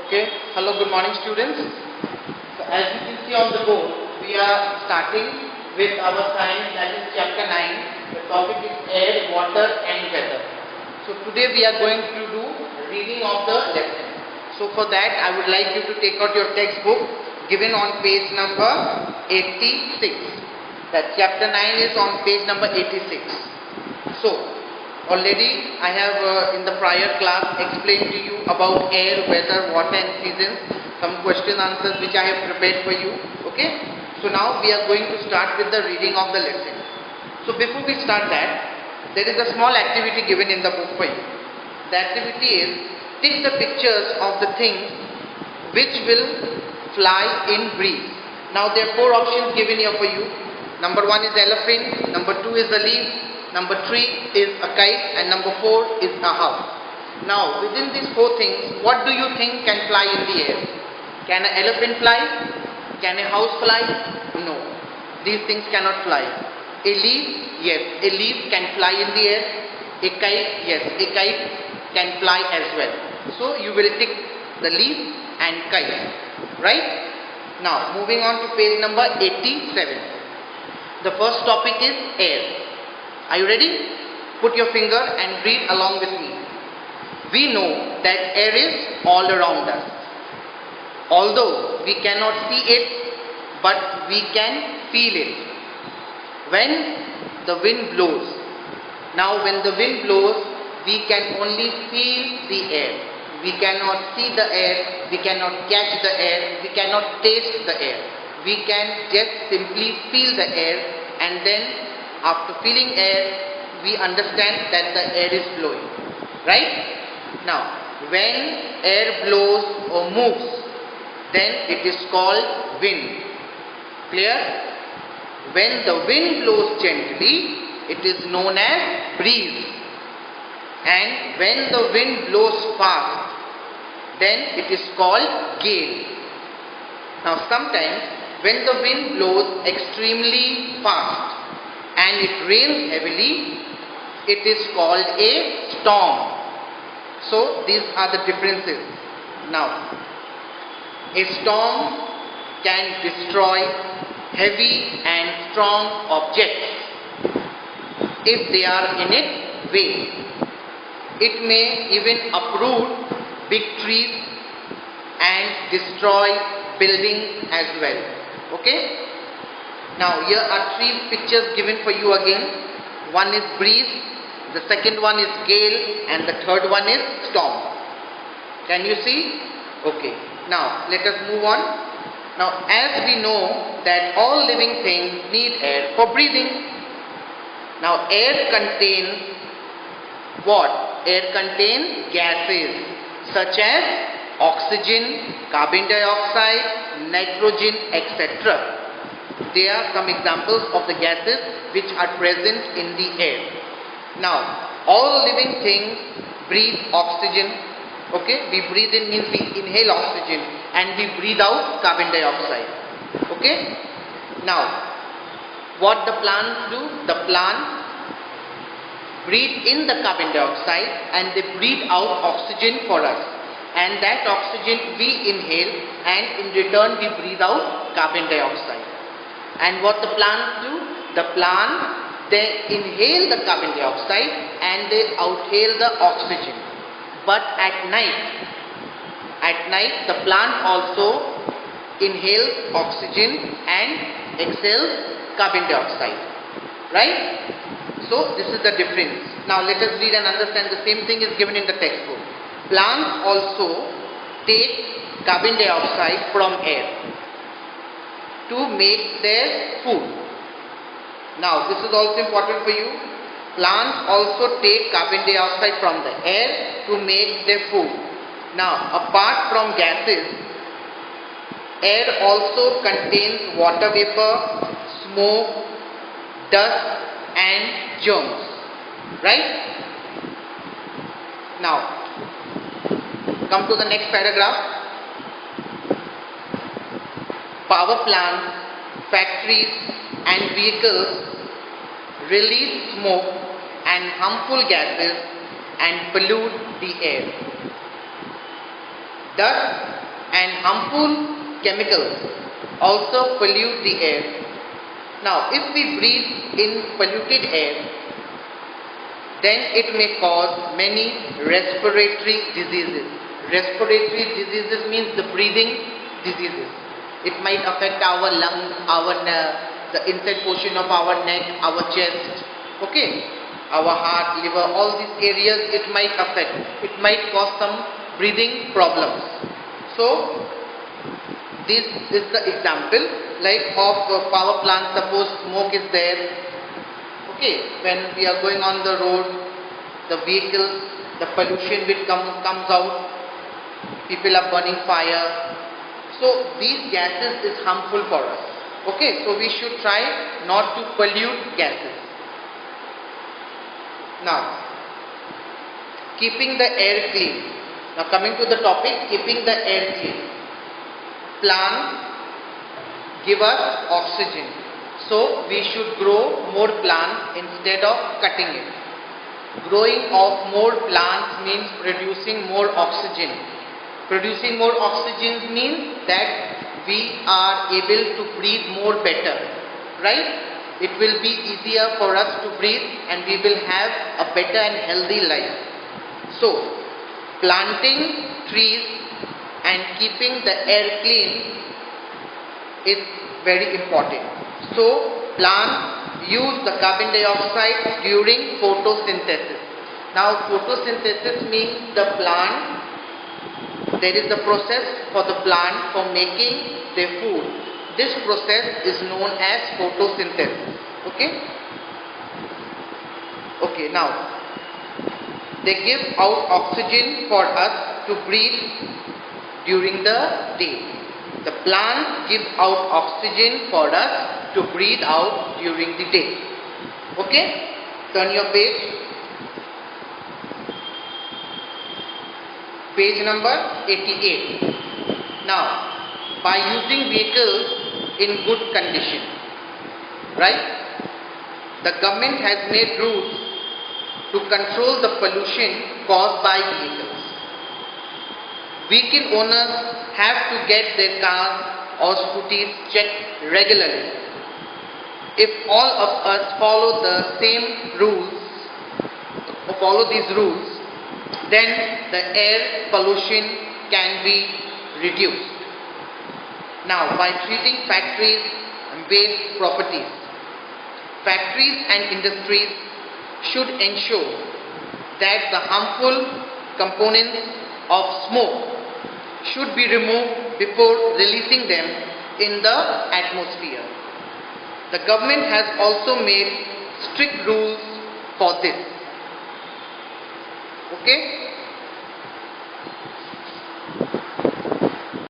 Okay, hello, good morning students. So as you can see on the board, we are starting with our science, that is chapter 9. The topic is air, water and weather. So today we are going to do reading of the lesson. So for that I would like you to take out your textbook given on page number 86. That chapter 9 is on page number 86. So already I have in the prior class explained to you about air, weather, water and seasons, some question answers which I have prepared for you. Okay, so now we are going to start with the reading of the lesson. So before we start that, there is a small activity given in the book for you. The activity is take the pictures of the things which will fly in breeze. Now there are 4 options given here for you. Number 1 is elephant, number 2 is a leaf, number 3 is a kite and number 4 is a house. Now within these 4 things, what do you think can fly in the air? Can an elephant fly? Can a house fly? No. These things cannot fly. A leaf? Yes, a leaf can fly in the air. A kite? Yes, a kite can fly as well. So you will tick the leaf and kite. Right? Now moving on to page number 87. The first topic is air. Are you ready? Put your finger and read along with me. We know that air is all around us. Although we cannot see it, but we can feel it. When the wind blows. Now when the wind blows, we can only feel the air. We cannot see the air, we cannot catch the air, we cannot taste the air. We can just simply feel the air, and then after feeling air, we understand that the air is blowing. Right? Now, when air blows or moves, then it is called wind. Clear? When the wind blows gently, it is known as breeze. And when the wind blows fast, then it is called gale. Now sometimes when the wind blows extremely fast and it rains heavily, it is called a storm. So these are the differences. Now, a storm can destroy heavy and strong objects if they are in its way. It may even uproot big trees and destroy buildings as well. Okay? Now here are 3 pictures given for you again. One is breeze, the second one is gale and the third one is storm. Can you see? Okay. Now let us move on. Now as we know that all living things need air for breathing. Now air contains what? Air contains gases such as oxygen, carbon dioxide, nitrogen, etc. They are some examples of the gases which are present in the air. Now, all living things breathe oxygen. Okay, we breathe in means we inhale oxygen and we breathe out carbon dioxide. Okay. Now, what the plants do? The plants breathe in the carbon dioxide and they breathe out oxygen for us. And that oxygen we inhale and in return we breathe out carbon dioxide. And what the plants do? The plants, they inhale the carbon dioxide and they outhale the oxygen. But at night the plant also inhales oxygen and exhales carbon dioxide. Right? So this is the difference. Now let us read and understand. The same thing is given in the textbook. Plants also take carbon dioxide from air to make their food. Now this is also important for you. Plants also take carbon dioxide from the air to make their food. Now apart from gases, air also contains water vapor, smoke, dust and germs. Right? Now come to the next paragraph. Power plants, factories and vehicles release smoke and harmful gases and pollute the air. Dust and harmful chemicals also pollute the air. Now, if we breathe in polluted air, then it may cause many respiratory diseases. Respiratory diseases means the breathing diseases. It might affect our lungs, the inside portion of our neck, our chest, okay, our heart, liver, all these areas it might affect. It might cause some breathing problems. So, this is the example like of power plant. Suppose smoke is there. Okay, when we are going on the road, the vehicles, the pollution which comes out, people are burning fire. So these gases is harmful for us. Okay, so we should try not to pollute gases. Now, keeping the air clean. Now coming to the topic, keeping the air clean. Plants give us oxygen. So we should grow more plants instead of cutting it. Growing of more plants means producing more oxygen. Producing more oxygen means that we are able to breathe more better, right? It will be easier for us to breathe and we will have a better and healthy life. So, planting trees and keeping the air clean is very important. So, plants use the carbon dioxide during photosynthesis. Now, photosynthesis means the plant, there is the process for the plant for making their food. This process is known as photosynthesis. Okay, now, they give out oxygen for us to breathe during the day. The plant gives out oxygen for us to breathe out during the day. Okay? Turn your page. Page number 88. Now, by using vehicles in good condition, right? The government has made rules to control the pollution caused by vehicles. Vehicle owners have to get their cars or scooters checked regularly. If all of us follow the same rules, follow these rules, then the air pollution can be reduced. Now, by treating factories and waste properties, factories and industries should ensure that the harmful components of smoke should be removed before releasing them in the atmosphere. The government has also made strict rules for this. Okay?